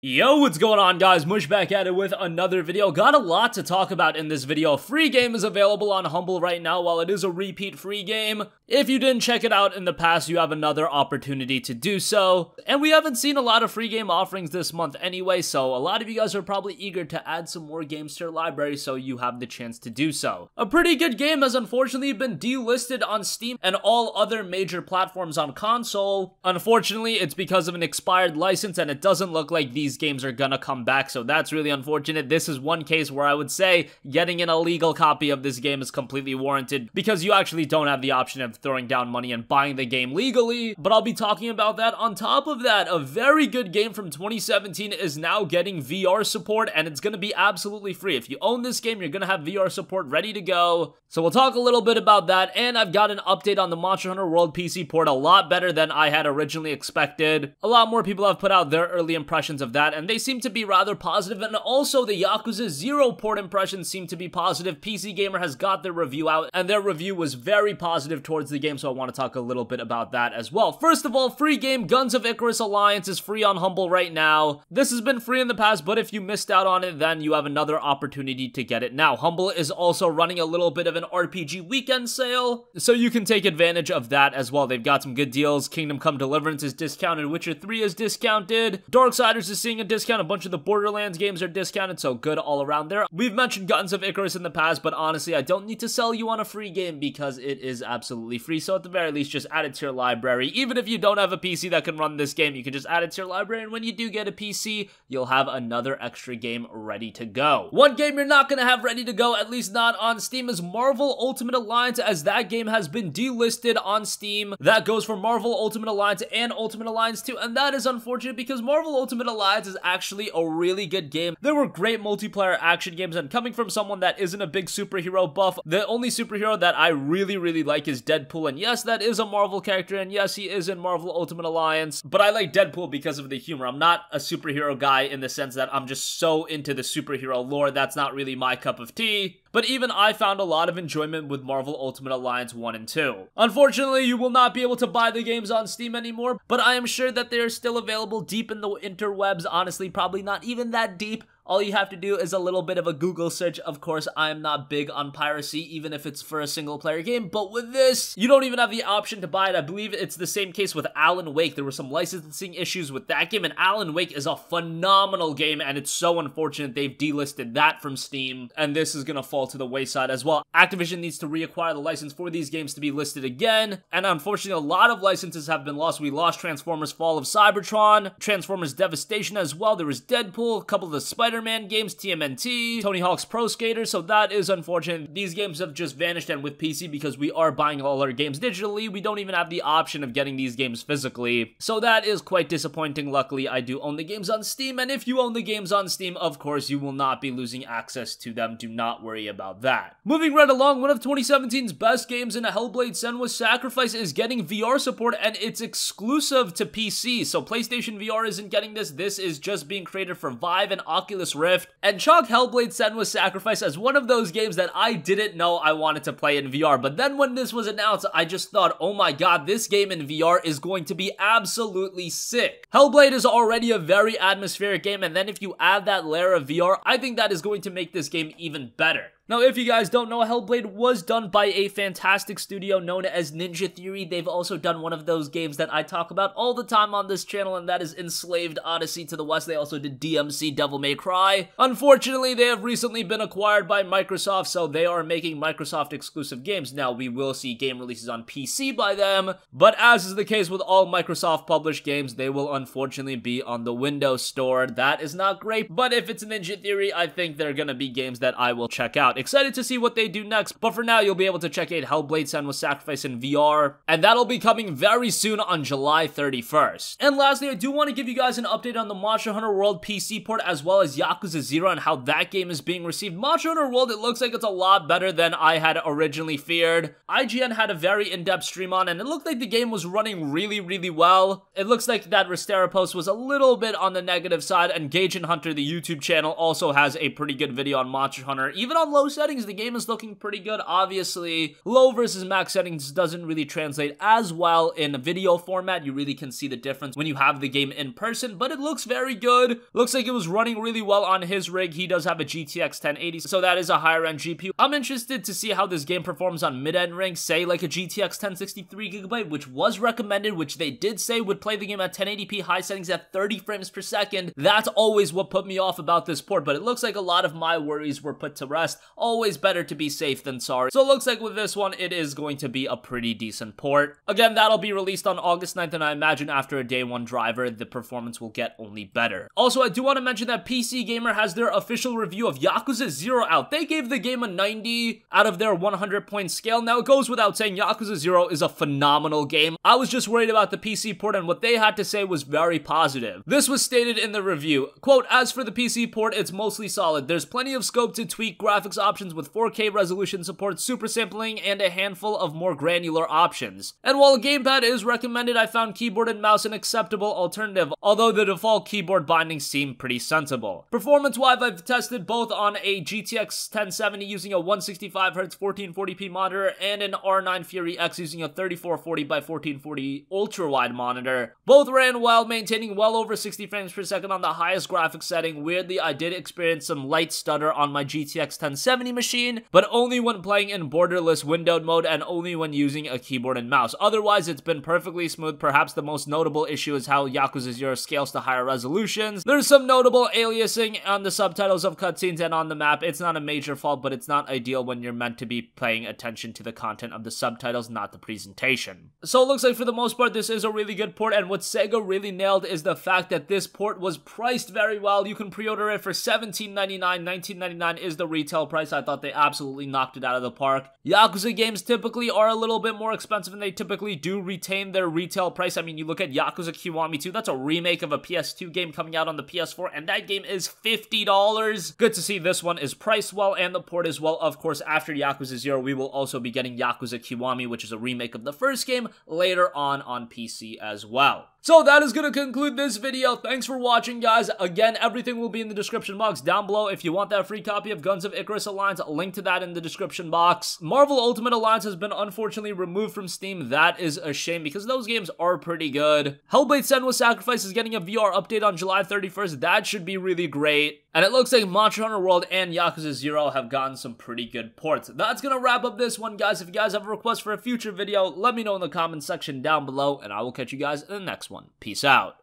Yo, what's going on, guys? Mush back at it with another video. Got a lot to talk about in this video. A free game is available on Humble right now. While it is a repeat free game, if you didn't check it out in the past, you have another opportunity to do so. And we haven't seen a lot of free game offerings this month anyway, so a lot of you guys are probably eager to add some more games to your library, so you have the chance to do so. A pretty good game has unfortunately been delisted on Steam and all other major platforms on console. Unfortunately, it's because of an expired license, and it doesn't look like these games are gonna come back, so that's really unfortunate. This is one case where I would say getting an illegal copy of this game is completely warranted, because you actually don't have the option of throwing down money and buying the game legally, but I'll be talking about that. On top of that, a very good game from 2017 is now getting VR support, and it's gonna be absolutely free. If you own this game, you're gonna have VR support ready to go, so we'll talk a little bit about that. And I've got an update on the Monster Hunter World PC port, a lot better than I had originally expected. A lot more people have put out their early impressions of that, and they seem to be rather positive, and also the Yakuza 0 port impressions seem to be positive. PC Gamer has got their review out, and their review was very positive towards the game, so I want to talk a little bit about that as well. First of all, free game Guns of Icarus Alliance is free on Humble right now. This has been free in the past, but if you missed out on it, then you have another opportunity to get it now. Humble is also running a little bit of an RPG weekend sale, so you can take advantage of that as well. They've got some good deals. Kingdom Come Deliverance is discounted, Witcher 3 is discounted, Darksiders is seeing a discount, a bunch of the Borderlands games are discounted, so good all around there. We've mentioned Guns of Icarus in the past, but honestly, I don't need to sell you on a free game because it is absolutely free, so at the very least, just add it to your library. Even if you don't have a PC that can run this game, you can just add it to your library, and when you do get a PC, you'll have another extra game ready to go. One game you're not gonna have ready to go, at least not on Steam, is Marvel Ultimate Alliance, as that game has been delisted on Steam. That goes for Marvel Ultimate Alliance and Ultimate Alliance 2, and that is unfortunate because Marvel Ultimate Alliance is actually a really good game. There were great multiplayer action games, and coming from someone that isn't a big superhero buff, the only superhero that I really like is Deadpool, and yes, that is a Marvel character, and yes, he is in Marvel Ultimate Alliance, but I like Deadpool because of the humor. I'm not a superhero guy in the sense that I'm just so into the superhero lore. That's not really my cup of tea. But even I found a lot of enjoyment with Marvel Ultimate Alliance 1 and 2. Unfortunately, you will not be able to buy the games on Steam anymore, but I am sure that they are still available deep in the interwebs. Honestly, probably not even that deep. All you have to do is a little bit of a Google search. Of course, I'm not big on piracy, even if it's for a single-player game, but with this, you don't even have the option to buy it. I believe it's the same case with Alan Wake. There were some licensing issues with that game, and Alan Wake is a phenomenal game, and it's so unfortunate they've delisted that from Steam, and this is gonna fall to the wayside as well. Activision needs to reacquire the license for these games to be listed again, and unfortunately, a lot of licenses have been lost. We lost Transformers Fall of Cybertron, Transformers Devastation as well. There was Deadpool, a couple of the Spider-Man games, TMNT, Tony Hawk's Pro Skater, so that is unfortunate. These games have just vanished, and with PC, because we are buying all our games digitally, we don't even have the option of getting these games physically, so that is quite disappointing. Luckily, I do own the games on Steam, and if you own the games on Steam, of course, you will not be losing access to them. Do not worry about that. Moving right along, one of 2017's best games in Hellblade: Senua's Sacrifice is getting VR support, and it's exclusive to PC, so PlayStation VR isn't getting this. This is just being created for Vive and Oculus Rift, and chalk Hellblade: Senua's Sacrifice as one of those games that I didn't know I wanted to play in VR, but then when this was announced, I just thought, oh my god, this game in VR is going to be absolutely sick. Hellblade is already a very atmospheric game, and then if you add that layer of VR, I think that is going to make this game even better. Now, if you guys don't know, Hellblade was done by a fantastic studio known as Ninja Theory. They've also done one of those games that I talk about all the time on this channel, and that is Enslaved Odyssey to the West. They also did DMC Devil May Cry. Unfortunately, they have recently been acquired by Microsoft, so they are making Microsoft exclusive games. Now, we will see game releases on PC by them, but as is the case with all Microsoft published games, they will unfortunately be on the Windows Store. That is not great, but if it's Ninja Theory, I think they're gonna be games that I will check out. Excited to see what they do next, but for now, you'll be able to check out Hellblade: Senua's Sacrifice in VR, and that'll be coming very soon on July 31st. And lastly, I do want to give you guys an update on the Monster Hunter World PC port, as well as Yakuza 0 and how that game is being received. Monster Hunter World, it looks like it's a lot better than I had originally feared. IGN had a very in-depth stream on, and it looked like the game was running really well. It looks like that Restera post was a little bit on the negative side, and Gage and Hunter, the YouTube channel, also has a pretty good video on Monster Hunter, even on low low settings, the game is looking pretty good. Obviously, low versus max settings doesn't really translate as well in video format. You really can see the difference when you have the game in person, but it looks very good. Looks like it was running really well on his rig. He does have a GTX 1080, so that is a higher end GPU. I'm interested to see how this game performs on mid-end rigs, say like a GTX 1063GB, which was recommended, which they did say would play the game at 1080p high settings at 30 frames per second. That's always what put me off about this port, but it looks like a lot of my worries were put to rest. Always better to be safe than sorry. So it looks like with this one, it is going to be a pretty decent port. Again, that'll be released on August 9th, and I imagine after a day one driver, the performance will get only better. Also, I do want to mention that PC Gamer has their official review of Yakuza 0 out. They gave the game a 90 out of their 100 point scale. Now, it goes without saying, Yakuza 0 is a phenomenal game. I was just worried about the PC port, and what they had to say was very positive. This was stated in the review, quote, "As for the PC port, it's mostly solid. There's plenty of scope to tweak graphics options with 4K resolution support, super sampling, and a handful of more granular options. And while a gamepad is recommended, I found keyboard and mouse an acceptable alternative, although the default keyboard bindings seem pretty sensible. Performance-wise, I've tested both on a GTX 1070 using a 165Hz 1440p monitor and an R9 Fury X using a 3440x1440 ultra-wide monitor. Both ran well, maintaining well over 60 frames per second on the highest graphics setting. Weirdly, I did experience some light stutter on my GTX 1070 machine, but only when playing in borderless windowed mode and only when using a keyboard and mouse. Otherwise, it's been perfectly smooth. Perhaps the most notable issue is how Yakuza 0 scales to higher resolutions. There's some notable aliasing on the subtitles of cutscenes and on the map. It's not a major fault, but it's not ideal when you're meant to be paying attention to the content of the subtitles, not the presentation. So it looks like for the most part, this is a really good port, and what Sega really nailed is the fact that this port was priced very well. You can pre-order it for $17.99. $19.99 is the retail price. I thought they absolutely knocked it out of the park. Yakuza games typically are a little bit more expensive, and they typically do retain their retail price. I mean, you look at Yakuza Kiwami 2, that's a remake of a PS2 game coming out on the PS4, and that game is $50. Good to see this one is priced well, and the port as well. Of course, after Yakuza 0, we will also be getting Yakuza Kiwami, which is a remake of the first game, later on PC as well. So that is going to conclude this video. Thanks for watching, guys. Again, everything will be in the description box down below. If you want that free copy of Guns of Icarus Alliance, link to that in the description box. Marvel Ultimate Alliance has been unfortunately removed from Steam. That is a shame because those games are pretty good. Hellblade: Senua's Sacrifice is getting a VR update on July 31st. That should be really great. And it looks like Monster Hunter World and Yakuza 0 have gotten some pretty good ports. That's going to wrap up this one, guys. If you guys have a request for a future video, let me know in the comments section down below, and I will catch you guys in the next one. Peace out.